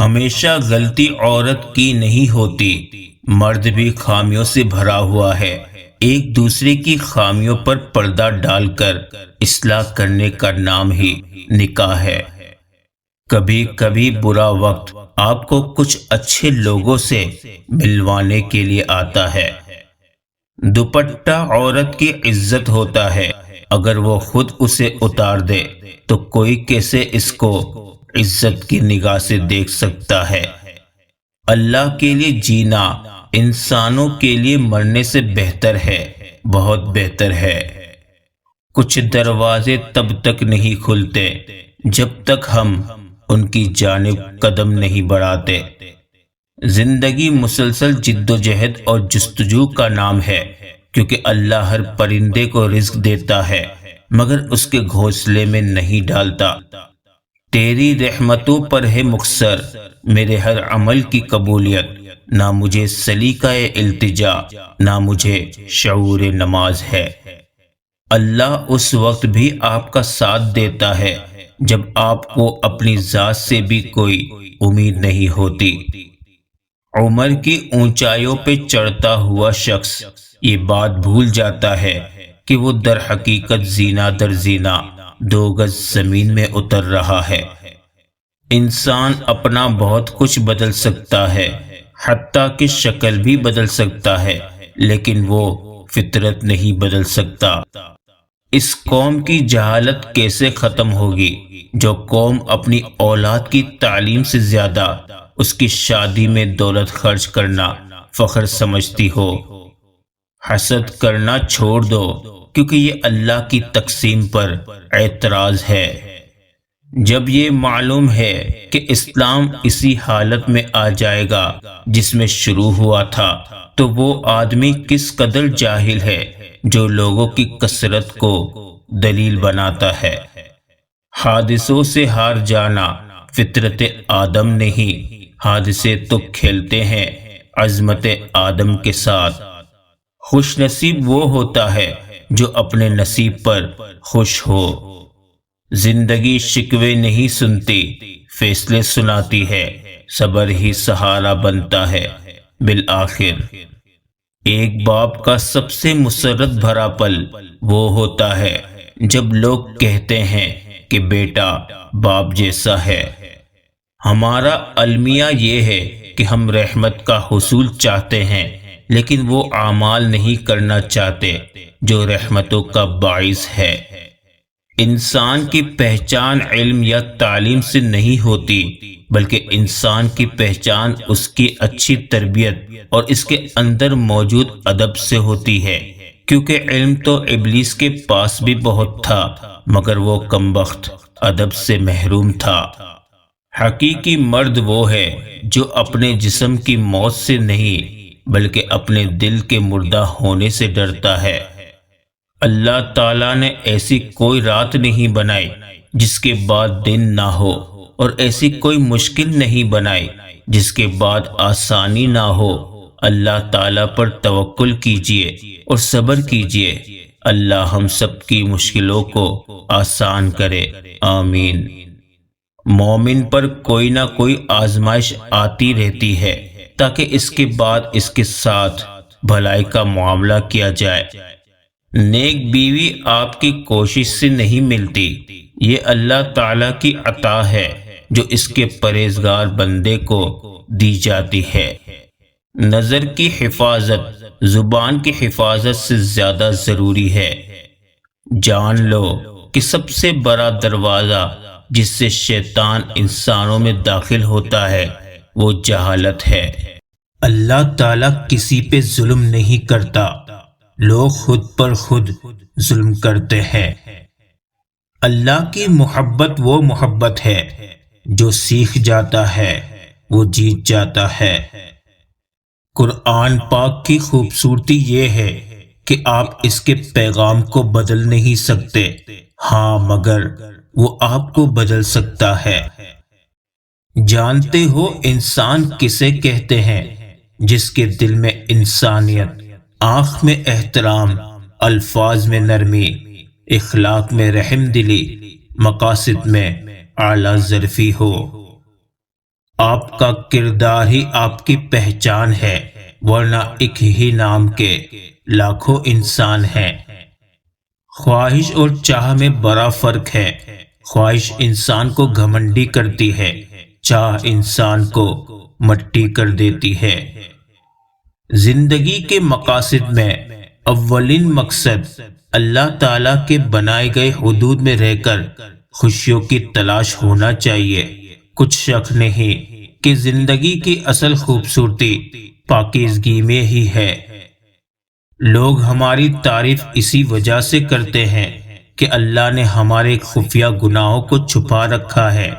ہمیشہ غلطی عورت کی نہیں ہوتی، مرد بھی خامیوں سے بھرا ہوا ہے۔ ایک دوسرے کی خامیوں پر پردہ ڈال کر اصلاح کرنے کا نام ہی نکاح ہے۔ کبھی کبھی برا وقت آپ کو کچھ اچھے لوگوں سے ملوانے کے لیے آتا ہے۔ دوپٹہ عورت کی عزت ہوتا ہے، اگر وہ خود اسے اتار دے تو کوئی کیسے اس کو عزت کی نگاہ سے دیکھ سکتا ہے۔ اللہ کے لیے جینا انسانوں کے لیے مرنے سے بہتر ہے، بہت بہتر ہے۔ کچھ دروازے تب تک نہیں کھلتے جب تک ہم ان کی جانب قدم نہیں بڑھاتے۔ زندگی مسلسل جد و جہد اور جستجو کا نام ہے، کیونکہ اللہ ہر پرندے کو رزق دیتا ہے مگر اس کے گھونسلے میں نہیں ڈالتا۔ تیری رحمتوں پر ہے مقصر میرے ہر عمل کی قبولیت، نہ مجھے سلیقہ التجا نہ مجھے شعور نماز ہے۔ اللہ اس وقت بھی آپ کا ساتھ دیتا ہے جب آپ کو اپنی ذات سے بھی کوئی امید نہیں ہوتی۔ عمر کی اونچائیوں پہ چڑھتا ہوا شخص یہ بات بھول جاتا ہے کہ وہ در حقیقت زینہ در زینہ 2 گز زمین میں اتر رہا ہے۔ انسان اپنا بہت کچھ بدل سکتا ہے، حتیٰ کہ شکل بھی بدل سکتا ہے، لیکن وہ فطرت نہیں بدل سکتا۔ اس قوم کی جہالت کیسے ختم ہوگی جو قوم اپنی اولاد کی تعلیم سے زیادہ اس کی شادی میں دولت خرچ کرنا فخر سمجھتی ہو۔ حسد کرنا چھوڑ دو، کیونکہ یہ اللہ کی تقسیم پر اعتراض ہے۔ جب یہ معلوم ہے کہ اسلام اسی حالت میں آ جائے گا جس میں شروع ہوا تھا، تو وہ آدمی کس قدر جاہل ہے جو لوگوں کی کثرت کو دلیل بناتا ہے۔ حادثوں سے ہار جانا فطرت آدم نہیں، حادثے تو کھیلتے ہیں عظمت آدم کے ساتھ۔ خوش نصیب وہ ہوتا ہے جو اپنے نصیب پر خوش ہو۔ زندگی شکوے نہیں سنتی، فیصلے سناتی ہے، صبر ہی سہارا بنتا ہے بالآخر۔ ایک باپ کا سب سے مسرت بھرا پل وہ ہوتا ہے جب لوگ کہتے ہیں کہ بیٹا باپ جیسا ہے۔ ہمارا المیہ یہ ہے کہ ہم رحمت کا حصول چاہتے ہیں، لیکن وہ اعمال نہیں کرنا چاہتے جو رحمتوں کا باعث ہے۔ انسان کی پہچان علم یا تعلیم سے نہیں ہوتی، بلکہ انسان کی پہچان اس کی اچھی تربیت اور اس کے اندر موجود ادب سے ہوتی ہے، کیونکہ علم تو ابلیس کے پاس بھی بہت تھا مگر وہ کمبخت ادب سے محروم تھا۔ حقیقی مرد وہ ہے جو اپنے جسم کی موت سے نہیں بلکہ اپنے دل کے مردہ ہونے سے ڈرتا ہے۔ اللہ تعالیٰ نے ایسی کوئی رات نہیں بنائی جس کے بعد دن نہ ہو، اور ایسی کوئی مشکل نہیں بنائی جس کے بعد آسانی نہ ہو۔ اللہ تعالیٰ پر توکل کیجئے اور صبر کیجئے، اللہ ہم سب کی مشکلوں کو آسان کرے، آمین۔ مومن پر کوئی نہ کوئی آزمائش آتی رہتی ہے تاکہ اس کے بعد اس کے ساتھ بھلائی کا معاملہ کیا جائے۔ نیک بیوی آپ کی کوشش سے نہیں ملتی، یہ اللہ تعالیٰ کی عطا ہے جو اس کے پرہیزگار بندے کو دی جاتی ہے۔ نظر کی حفاظت زبان کی حفاظت سے زیادہ ضروری ہے۔ جان لو کہ سب سے بڑا دروازہ جس سے شیطان انسانوں میں داخل ہوتا ہے وہ جہالت ہے۔ اللہ تعالیٰ کسی پہ ظلم نہیں کرتا، لوگ خود پر خود ظلم کرتے ہیں۔ اللہ کی محبت وہ محبت ہے جو سیکھ جاتا ہے وہ جیت جاتا ہے۔ قرآن پاک کی خوبصورتی یہ ہے کہ آپ اس کے پیغام کو بدل نہیں سکتے، ہاں مگر وہ آپ کو بدل سکتا ہے۔ جانتے ہو انسان کسے کہتے ہیں؟ جس کے دل میں انسانیت، آنکھ میں احترام، الفاظ میں نرمی، اخلاق میں رحم دلی، مقاصد میں اعلیٰ ظرفی ہو۔ آپ کا کردار ہی آپ کی پہچان ہے، ورنہ ایک ہی نام کے لاکھوں انسان ہیں۔ خواہش اور چاہ میں بڑا فرق ہے۔ خواہش انسان کو گھمنڈی کرتی ہے، چاہ انسان کو مٹی کر دیتی ہے۔ زندگی کے مقاصد میں اولین مقصد اللہ تعالیٰ کے بنائے گئے حدود میں رہ کر خوشیوں کی تلاش ہونا چاہیے۔ کچھ شک نہیں کہ زندگی کی اصل خوبصورتی پاکیزگی میں ہی ہے۔ لوگ ہماری تعریف اسی وجہ سے کرتے ہیں کہ اللہ نے ہمارے خفیہ گناہوں کو چھپا رکھا ہے۔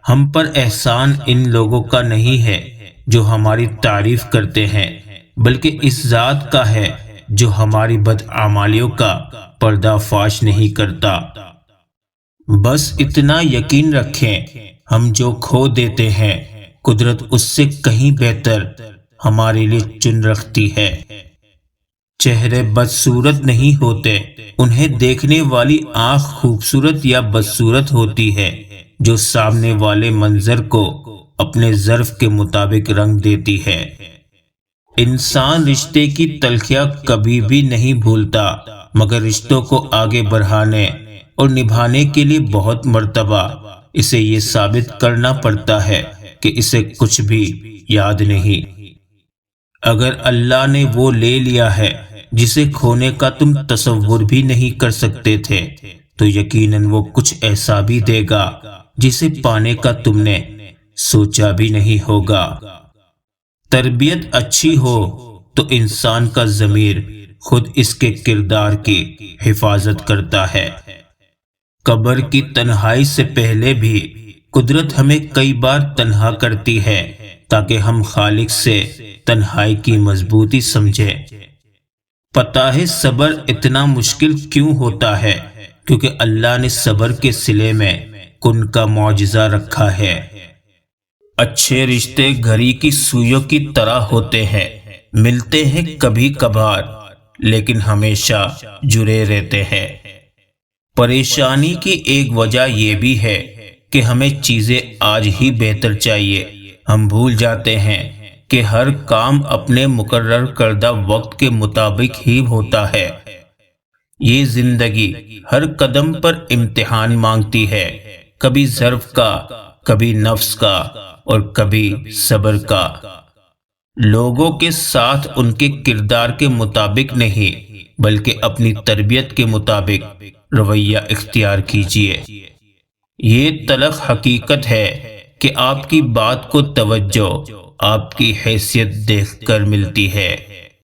ہم پر احسان ان لوگوں کا نہیں ہے جو ہماری تعریف کرتے ہیں، بلکہ اس ذات کا ہے جو ہماری بدعمالیوں کا پردہ فاش نہیں کرتا۔ بس اتنا یقین رکھیں، ہم جو کھو دیتے ہیں قدرت اس سے کہیں بہتر ہمارے لیے چن رکھتی ہے۔ چہرے بدصورت نہیں ہوتے، انہیں دیکھنے والی آنکھ خوبصورت یا بدصورت ہوتی ہے جو سامنے والے منظر کو اپنے ظرف کے مطابق رنگ دیتی ہے۔ انسان رشتے کی تلخیاں کبھی بھی نہیں بھولتا، مگر رشتوں کو آگے بڑھانے اور نبھانے کے لیے بہت مرتبہ اسے یہ ثابت کرنا پڑتا ہے کہ اسے کچھ بھی یاد نہیں۔ اگر اللہ نے وہ لے لیا ہے جسے کھونے کا تم تصور بھی نہیں کر سکتے تھے، تو یقیناً وہ کچھ ایسا بھی دے گا جسے پانے کا تم نے سوچا بھی نہیں ہوگا۔ تربیت اچھی ہو تو انسان کا ضمیر خود اس کے کردار کی حفاظت کرتا ہے۔ قبر کی تنہائی سے پہلے بھی قدرت ہمیں کئی بار تنہا کرتی ہے تاکہ ہم خالق سے تنہائی کی مضبوطی سمجھیں۔ پتہ ہے صبر اتنا مشکل کیوں ہوتا ہے؟ کیونکہ اللہ نے صبر کے صلے میں کن کا معجزہ رکھا ہے۔ اچھے رشتے گھڑی کی سوئیوں کی طرح ہوتے ہیں، ملتے ہیں کبھی کبھار لیکن ہمیشہ جڑے رہتے ہیں۔ پریشانی کی ایک وجہ یہ بھی ہے کہ ہمیں چیزیں آج ہی بہتر چاہیے۔ ہم بھول جاتے ہیں کہ ہر کام اپنے مقرر کردہ وقت کے مطابق ہی ہوتا ہے۔ یہ زندگی ہر قدم پر امتحان مانگتی ہے، کبھی ظرف کا، کبھی نفس کا اور کبھی صبر کا۔ لوگوں کے ساتھ ان کے کردار کے مطابق نہیں بلکہ اپنی تربیت کے مطابق رویہ اختیار کیجیے۔ یہ تلخ حقیقت ہے کہ آپ کی بات کو توجہ آپ کی حیثیت دیکھ کر ملتی ہے۔